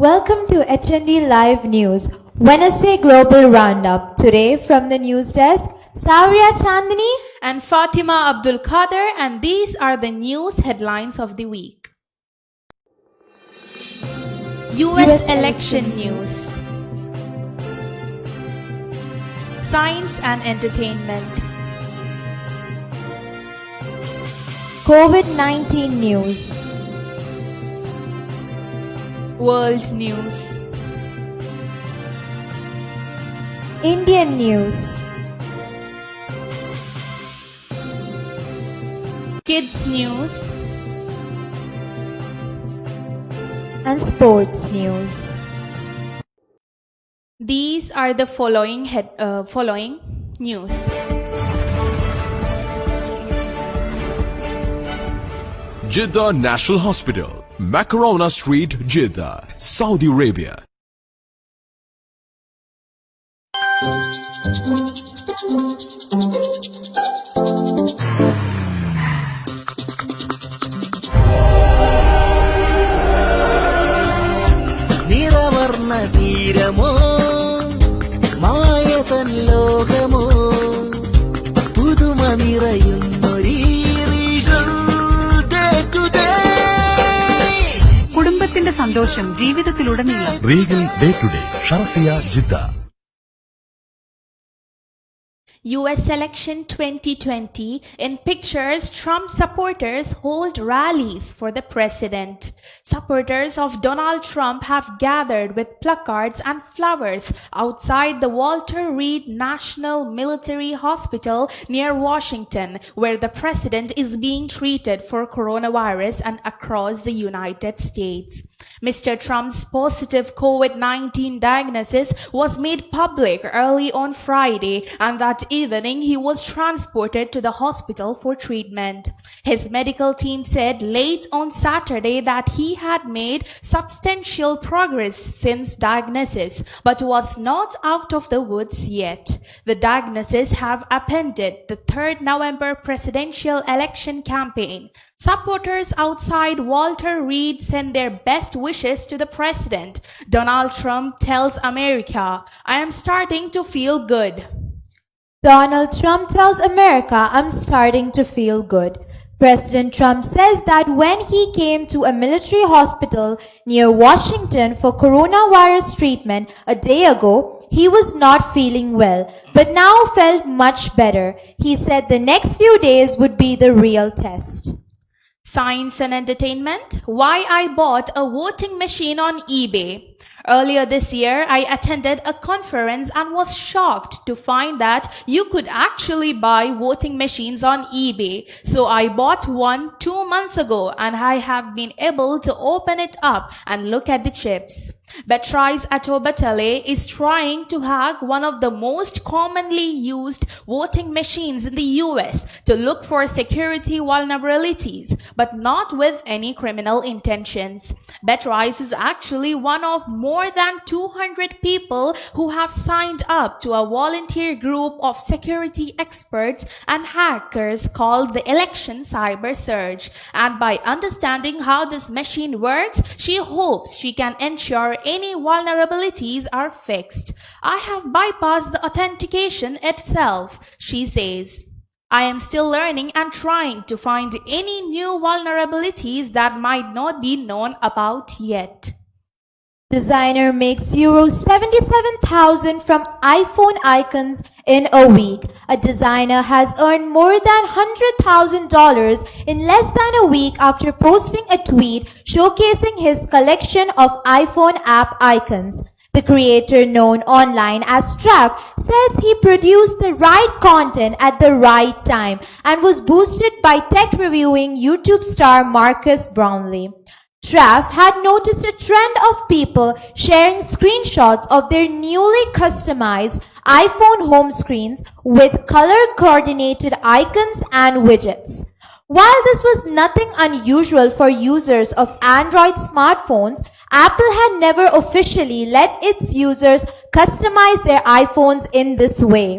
Welcome to HND Live News, Wednesday Global Roundup. Today from the news desk, Saavariya Chandni and Fathima Abdul Khader, and these are the news headlines of the week. US election news. Science and entertainment. COVID-19 news. World news. Indian news. Kids news. And sports news. These are the following news. Jeddah National Hospital, Macarona Street, Jeddah, Saudi Arabia. നിറവർണ്ണ തീരമോ മായതൻ ലോകമോ പുതുമ നിറയുന്നൊരീ കുടുംബത്തിന്റെ സന്തോഷം ജീവിതത്തിലുടനീളം. Regal day to day, Sharafiya, Jeddah. US election 2020. In pictures, Trump supporters hold rallies for the president. Supporters of Donald Trump have gathered with placards and flowers outside the Walter Reed National Military Hospital near Washington, where the president is being treated for coronavirus, and across the United States. Mr. Trump's positive COVID-19 diagnosis was made public early on Friday, and that evening he was transported to the hospital for treatment. His medical team said late on Saturday that he had made substantial progress since diagnosis, but was not out of the woods yet. The diagnosis have appended the 3rd November presidential election campaign. Supporters outside Walter Reed send their best wishes to the president. Donald Trump tells America, "I am starting to feel good." Donald Trump tells America, "I'm starting to feel good." President Trump says that when he came to a military hospital near Washington for coronavirus treatment a day ago, he was not feeling well, but now felt much better. He said the next few days would be the real test. Science and entertainment. Why I bought a voting machine on eBay. Earlier this year, I attended a conference and was shocked to find that you could actually buy voting machines on eBay. So I bought one 2 months ago, and I have been able to open it up and look at the chips. Beatrice Atobatale is trying to hack one of the most commonly used voting machines in the US to look for security vulnerabilities, but not with any criminal intentions. Beatrice is actually one of more than 200 people who have signed up to a volunteer group of security experts and hackers called the Election Cyber Surge. And by understanding how this machine works, she hopes she can ensure any vulnerabilities are fixed. "I have bypassed the authentication itself," she says. "I am still learning and trying to find any new vulnerabilities that might not be known about yet." Designer makes €77,000 from iPhone icons in a week. A designer has earned more than $100,000 in less than a week after posting a tweet showcasing his collection of iPhone app icons. The creator, known online as Trav, says he produced the right content at the right time and was boosted by tech reviewing YouTube star Marcus Brownlee. Trav had noticed a trend of people sharing screenshots of their newly customized iPhone home screens with color-coordinated icons and widgets. While this was nothing unusual for users of Android smartphones, Apple had never officially let its users customize their iPhones in this way.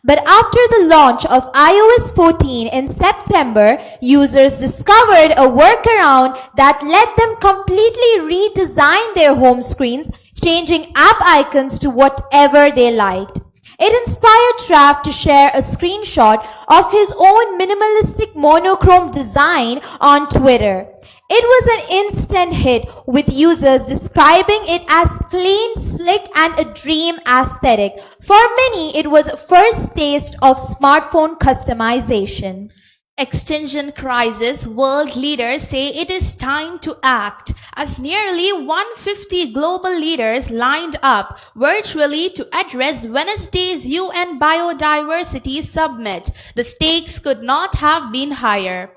But after the launch of iOS 14 in September, users discovered a workaround that let them completely redesign their home screens, changing app icons to whatever they liked. It inspired Trav to share a screenshot of his own minimalistic monochrome design on Twitter. It was an instant hit, with users describing it as clean, slick, and a dream aesthetic. For many, it was a first taste of smartphone customization. Extinction crisis world leaders say it is time to act, as nearly 150 global leaders lined up virtually to address Wednesday's UN Biodiversity Summit. The stakes could not have been higher.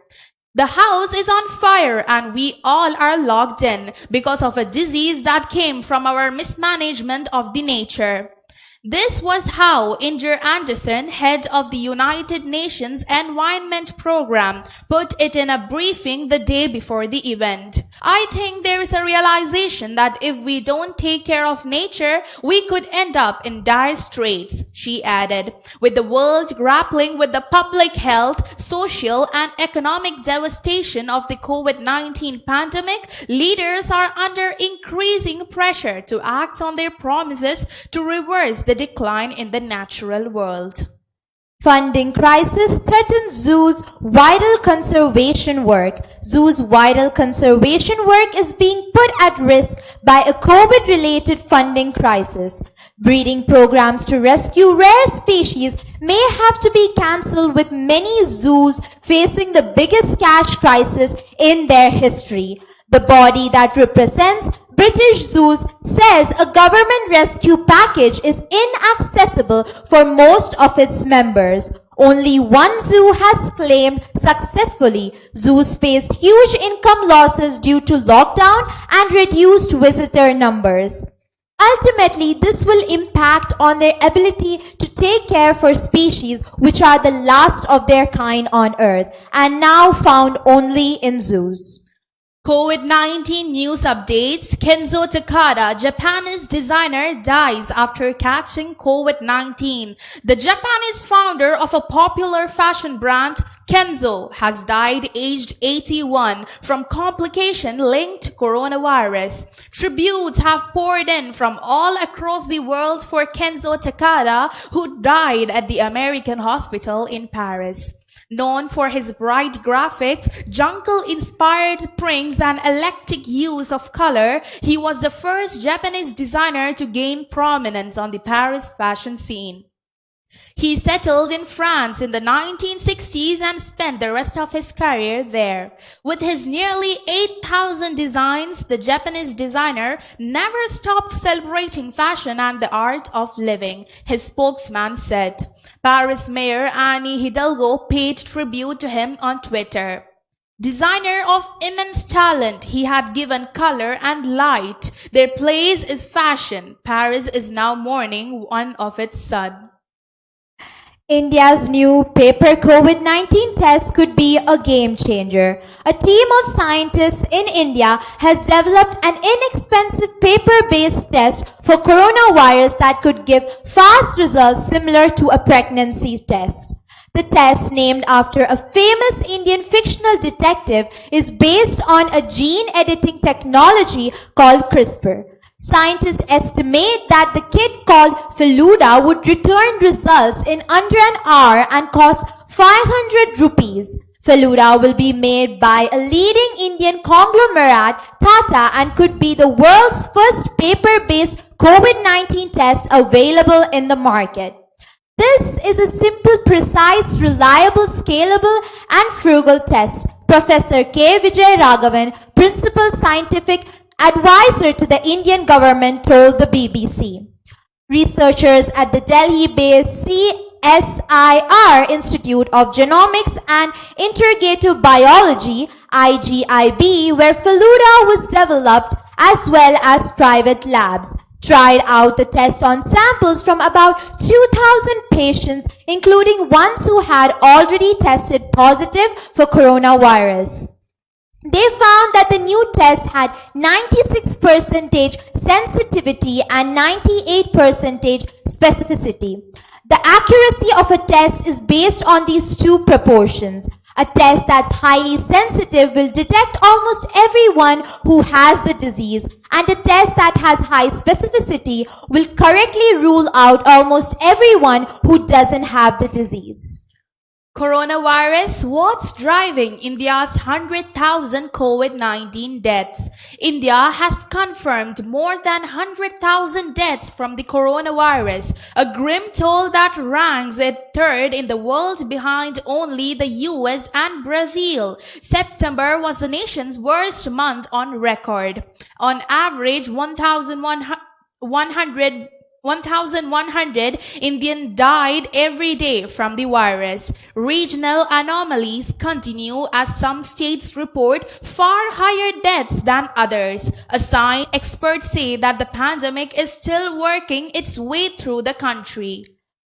The house is on fire and we all are locked in because of a disease that came from our mismanagement of the nature. This was how Inger Anderson, head of the United Nations Environment Program, put it in a briefing the day before the event. I think there is a realization that if we don't take care of nature, we could end up in dire straits, she added. With the world grappling with the public health, social and economic devastation of the COVID-19 pandemic, leaders are under increasing pressure to act on their promises to reverse the decline in the natural world. Funding crisis threatens zoo's vital conservation work. Zoo's vital conservation work is being put at risk by a COVID-related funding crisis. Breeding programs to rescue rare species may have to be cancelled, with many zoos facing the biggest cash crisis in their history. The body that represents British zoos says a government rescue package is inaccessible for most of its members. Only one zoo has claimed successfully. Zoos faced huge income losses due to lockdown and reduced visitor numbers. Ultimately, this will impact on their ability to take care for species which are the last of their kind on Earth and now found only in zoos. COVID-19 news updates. Kenzo Takada, Japanese designer, dies after catching COVID-19. The Japanese founder of a popular fashion brand, Kenzo, has died aged 81 from complication linked to coronavirus. Tributes have poured in from all across the world for Kenzo Takada, who died at the American hospital in Paris. Known for his bright graphics, jungle-inspired prints and eclectic use of color, he was the first Japanese designer to gain prominence on the Paris fashion scene. He settled in France in the 1960s and spent the rest of his career there. With his nearly 8,000 designs, the Japanese designer never stopped celebrating fashion and the art of living, his spokesman said. Paris Mayor Anne Hidalgo paid tribute to him on Twitter. Designer of immense talent, he had given color and light. Their place is fashion. Paris is now mourning one of its son. India's new paper COVID-19 test could be a game changer. A team of scientists in India has developed an inexpensive paper-based test for coronavirus that could give fast results similar to a pregnancy test. The test, named after a famous Indian fictional detective, is based on a gene editing technology called CRISPR. Scientists estimate that the kit called Feluda would return results in under an hour and cost 500 rupees. Feluda will be made by a leading Indian conglomerate, Tata, and could be the world's first paper-based COVID-19 test available in the market. This is a simple, precise, reliable, scalable, and frugal test, Professor K. Vijay Raghavan, Principal Scientific Advisor to the Indian government, told the BBC. Researchers at the Delhi-based CSIR Institute of Genomics and Integrative Biology, IGIB, where Feluda was developed, as well as private labs, tried out the test on samples from about 2,000 patients, including ones who had already tested positive for coronavirus. They found that the new test had 96% sensitivity and 98% specificity. The accuracy of a test is based on these two proportions. A test that's highly sensitive will detect almost everyone who has the disease, and a test that has high specificity will correctly rule out almost everyone who doesn't have the disease. Coronavirus, what's driving India's 100,000 COVID-19 deaths? India has confirmed more than 100,000 deaths from the coronavirus, a grim toll that ranks it third in the world behind only the US and Brazil. September was the nation's worst month on record. On average, 1,100 Indians died every day from the virus. Regional anomalies continue as some states report far higher deaths than others, a sign experts say that the pandemic is still working its way through the country.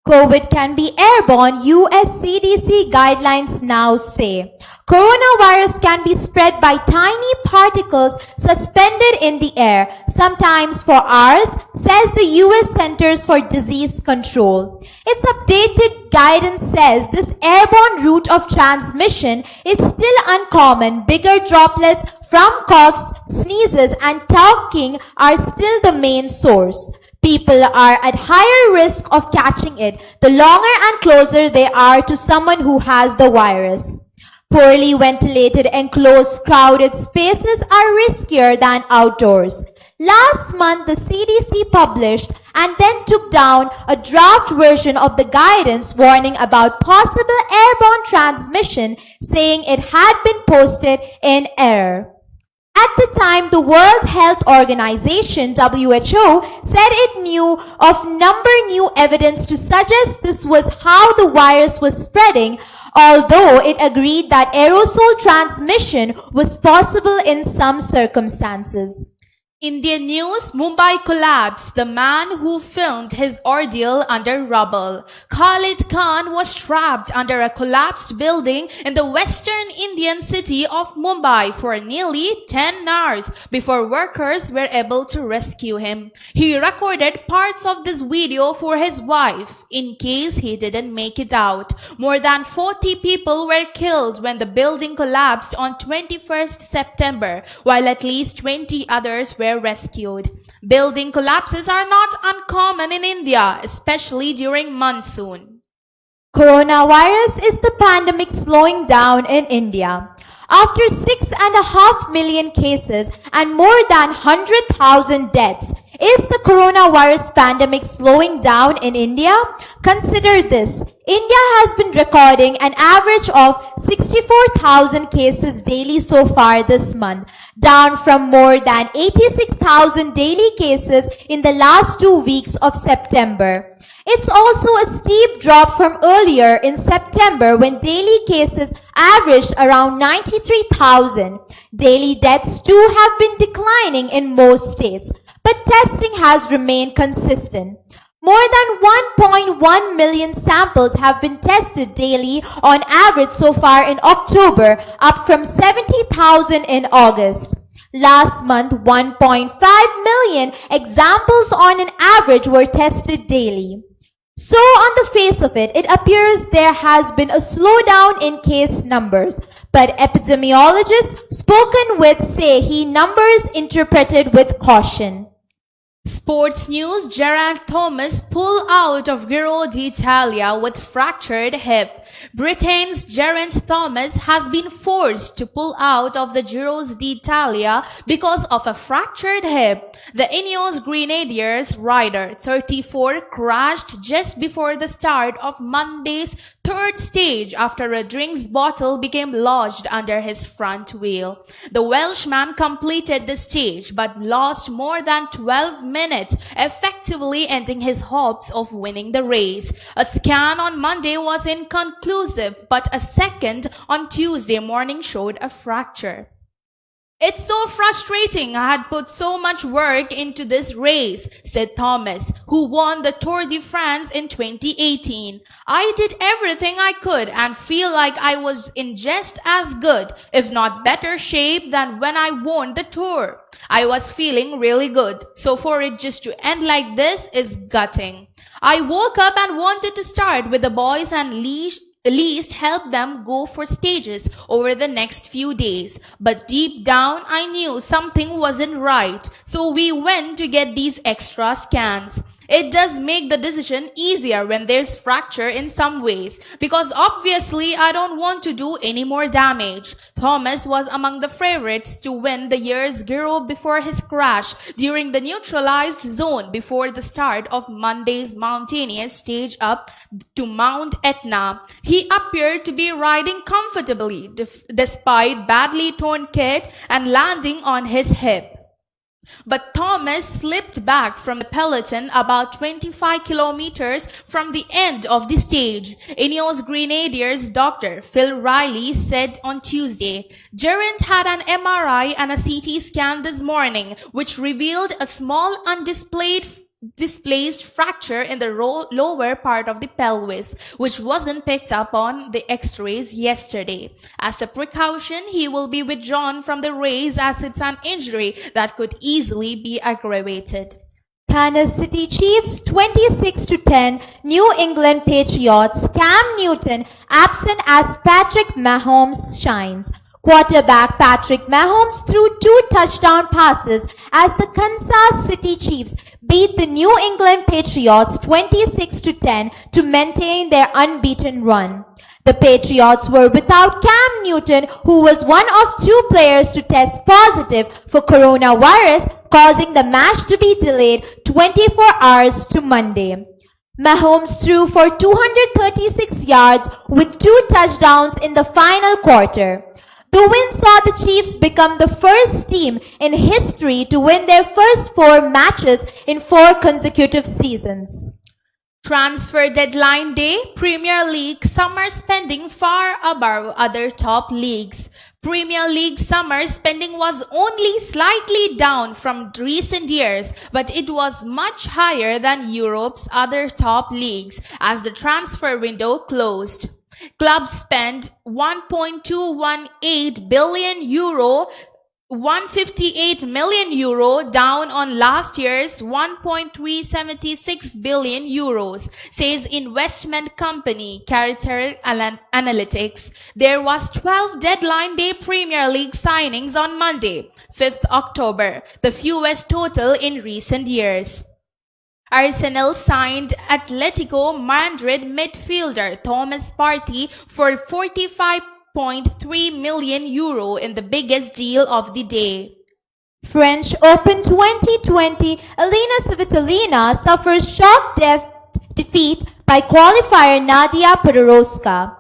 COVID can be airborne, US CDC guidelines now say. Coronavirus can be spread by tiny particles suspended in the air, sometimes for hours, says the US Centers for Disease Control. Its updated guidance says this airborne route of transmission is still uncommon. Bigger droplets from coughs, sneezes, and talking are still the main source. People are at higher risk of catching it the longer and closer they are to someone who has the virus. Poorly ventilated, enclosed, crowded spaces are riskier than outdoors. Last month, the CDC published and then took down a draft version of the guidance warning about possible airborne transmission, saying it had been posted in error. At the time, the World Health Organization, WHO, said it knew of new evidence to suggest this was how the virus was spreading, although it agreed that aerosol transmission was possible in some circumstances. Indian news, Mumbai collapse. The man who filmed his ordeal under rubble. Khalid Khan was trapped under a collapsed building in the western Indian city of Mumbai for nearly 10 hours before workers were able to rescue him. He recorded parts of this video for his wife in case he didn't make it out. More than 40 people were killed when the building collapsed on 21st September, while at least 20 others were rescued. Building collapses are not uncommon in India, especially during monsoon. Coronavirus is the pandemic slowing down in India. After 6.5 million cases and more than 100,000 deaths, is the coronavirus pandemic slowing down in India? Consider this. India has been recording an average of 64,000 cases daily so far this month, down from more than 86,000 daily cases in the last 2 weeks of September. It's also a steep drop from earlier in September when daily cases averaged around 93,000. Daily deaths too have been declining in most states, but testing has remained consistent. More than 1.1 million samples have been tested daily on average so far in October, up from 70,000 in August. Last month, 1.5 million examples on an average were tested daily. So on the face of it, it appears there has been a slowdown in case numbers, but epidemiologists spoken with say numbers interpreted with caution. Sports news, Geraint Thomas pull out of Giro d'Italia with fractured hip. Britain's Geraint Thomas has been forced to pull out of the Giro d'Italia because of a fractured hip. The Ineos Grenadiers rider, 34, crashed just before the start of Monday's third stage after a drinks bottle became lodged under his front wheel. The Welshman completed the stage but lost more than 12 minutes, effectively ending his hopes of winning the race. A scan on Monday was inconclusive, but a second on Tuesday morning showed a fracture. It's so frustrating. I had put so much work into this race, said Thomas, who won the Tour de France in 2018. I did everything I could and feel like I was in just as good, if not better shape than when I won the Tour. I was feeling really good, so for it just to end like this is gutting. I woke up and wanted to start with the boys and at least help them go for stages over the next few days. But deep down, I knew something wasn't right. So we went to get these extra scans. It does make the decision easier when there's fracture in some ways, because obviously I don't want to do any more damage. Thomas was among the favorites to win the year's Giro before his crash during the neutralized zone before the start of Monday's mountaineous stage up to Mount Etna. He appeared to be riding comfortably despite badly torn kit and landing on his hip. But Thomas slipped back from the peloton about 25 kilometers from the end of the stage. Ineos Grenadiers Dr. Phil Riley said on Tuesday, Geraint had an MRI and a CT scan this morning, which revealed a small displaced fracture in the lower part of the pelvis, which wasn't picked up on the x-rays yesterday. As a precaution, he will be withdrawn from the race as it's an injury that could easily be aggravated. Kansas City Chiefs 26-10, New England Patriots, Cam Newton absent as Patrick Mahomes shines. Quarterback Patrick Mahomes threw 2 touchdown passes as the Kansas City Chiefs beat the New England Patriots 26-10 to maintain their unbeaten run. The Patriots were without Cam Newton, who was one of 2 players to test positive for coronavirus, causing the match to be delayed 24 hours to Monday. Mahomes threw for 236 yards with 2 touchdowns in the final quarter. The win saw the Chiefs become the first team in history to win their first 4 matches in 4 consecutive seasons. Transfer deadline day, Premier League summer spending far above other top leagues. Premier League summer spending was only slightly down from recent years, but it was much higher than Europe's other top leagues as the transfer window closed. Clubs spent €1.218 billion, €158 million down on last year's €1.376 billion, says investment company Khader Analytics. There was 12 deadline day Premier League signings on Monday, 5th October, the fewest total in recent years. Arsenal signed Atletico Madrid midfielder Thomas Partey for €45.3 million in the biggest deal of the day. French Open 2020, Elena Svitolina suffers shock defeat by qualifier Nadia Podoroska.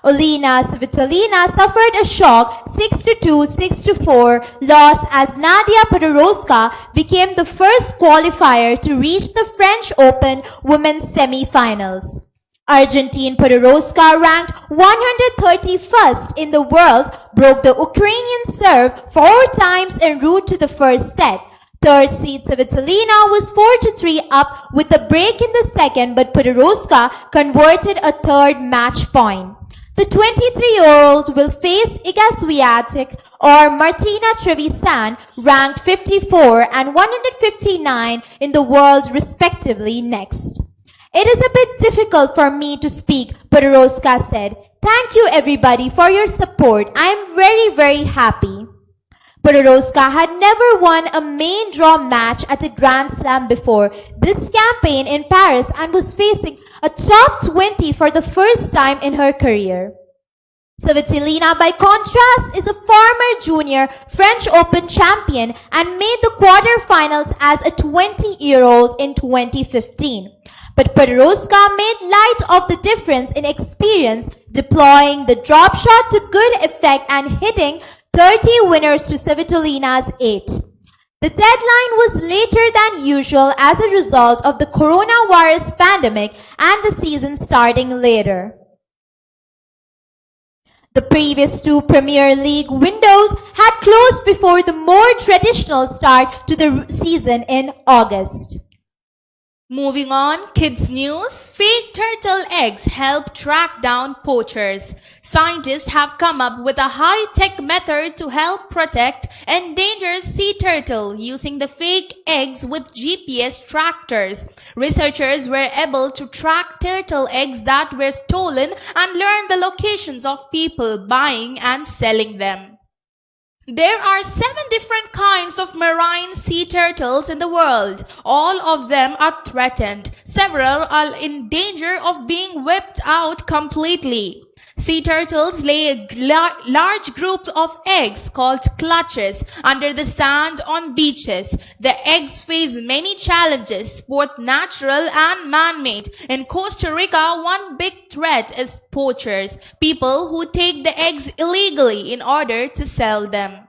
Elena Svitolina suffered a shock 6-2, 6-4 loss as Nadia Podoroska became the first qualifier to reach the French Open women's semi-finals. Argentine Podoroska, ranked 131st in the world, broke the Ukrainian serve 4 times en route to the first set. Third seed Svitolina was 4-3 up with a break in the second, but Podoroska converted a third match point. The 23-year-old will face Iga Swiatek or Martina Trevisan, ranked 54 and 159 in the world respectively, next. It is a bit difficult for me to speak, Podoroska said. Thank you everybody for your support. I am very, very happy. Podoroska had never won a main draw match at a Grand Slam before this campaign in Paris and was facing a top 20 for the first time in her career. Svitolina, by contrast, is a former junior French Open champion and made the quarterfinals as a 20-year-old in 2015. But Podoroska made light of the difference in experience, deploying the drop shot to good effect and hitting 30 winners to Svitolina's 8. The deadline was later than usual as a result of the coronavirus pandemic and the season starting later. The previous 2 Premier League windows had closed before the more traditional start to the season in August. Moving on, kids news. Fake turtle eggs help track down poachers. Scientists have come up with a high-tech method to help protect endangered sea turtle using the fake eggs with GPS tractors. Researchers were able to track turtle eggs that were stolen and learn the locations of people buying and selling them. There are 7 different kinds of marine sea turtles in the world. All of them are threatened. Several are in danger of being wiped out completely. Sea turtles lay large groups of eggs called clutches under the sand on beaches. The eggs face many challenges, both natural and man-made. In Costa Rica, one big threat is poachers, people who take the eggs illegally in order to sell them.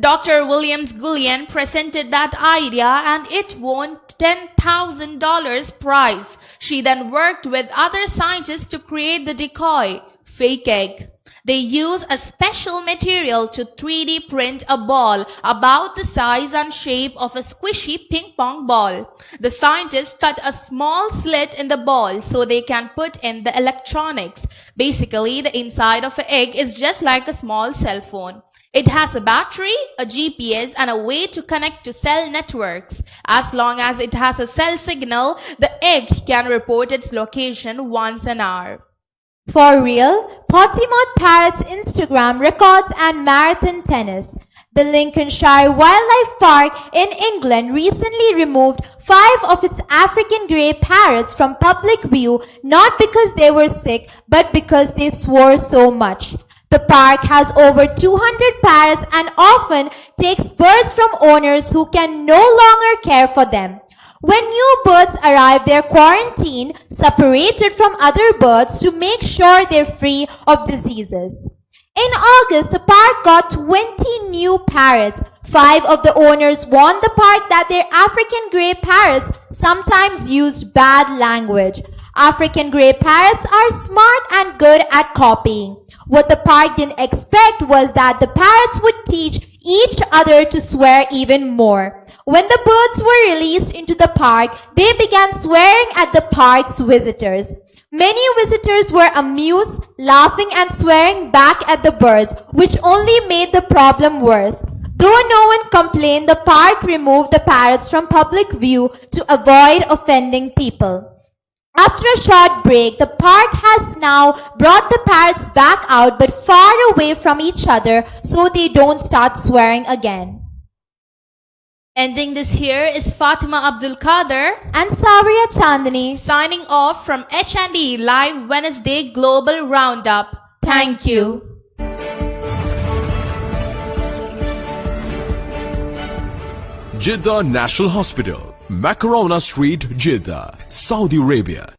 Dr. Williams Gullion presented that idea and it won $10,000 prize. She then worked with other scientists to create the decoy, fake egg. They use a special material to 3D print a ball about the size and shape of a squishy ping pong ball. The scientists cut a small slit in the ball so they can put in the electronics. Basically, the inside of an egg is just like a small cell phone. It has a battery, a GPS, and a way to connect to cell networks. As long as it has a cell signal, the egg can report its location once an hour. For real, Fathima Parrot's Instagram records and marathon tennis. The Lincolnshire Wildlife Park in England recently removed 5 of its African grey parrots from public view, not because they were sick, but because they swore so much. The park has over 200 parrots and often takes birds from owners who can no longer care for them. When new birds arrive, they're quarantined, separated from other birds to make sure they're free of diseases. In August, the park got 20 new parrots. 5 of the owners warned the park that their African grey parrots sometimes used bad language. African grey parrots are smart and good at copying. What the park didn't expect was that the parrots would teach each other to swear even more. When the birds were released into the park, they began swearing at the park's visitors. Many visitors were amused, laughing and swearing back at the birds, which only made the problem worse. Though no one complained, the park removed the parrots from public view to avoid offending people. After a short break, the park has now brought the parrots back out but far away from each other so they don't start swearing again. Ending this here is Fathima Abdul Khader And Saavariya Chandani. signing off from H&E Live Wednesday Global Roundup. Thank you. Jeddah National Hospital, Macarona Street, Jeddah, Saudi Arabia.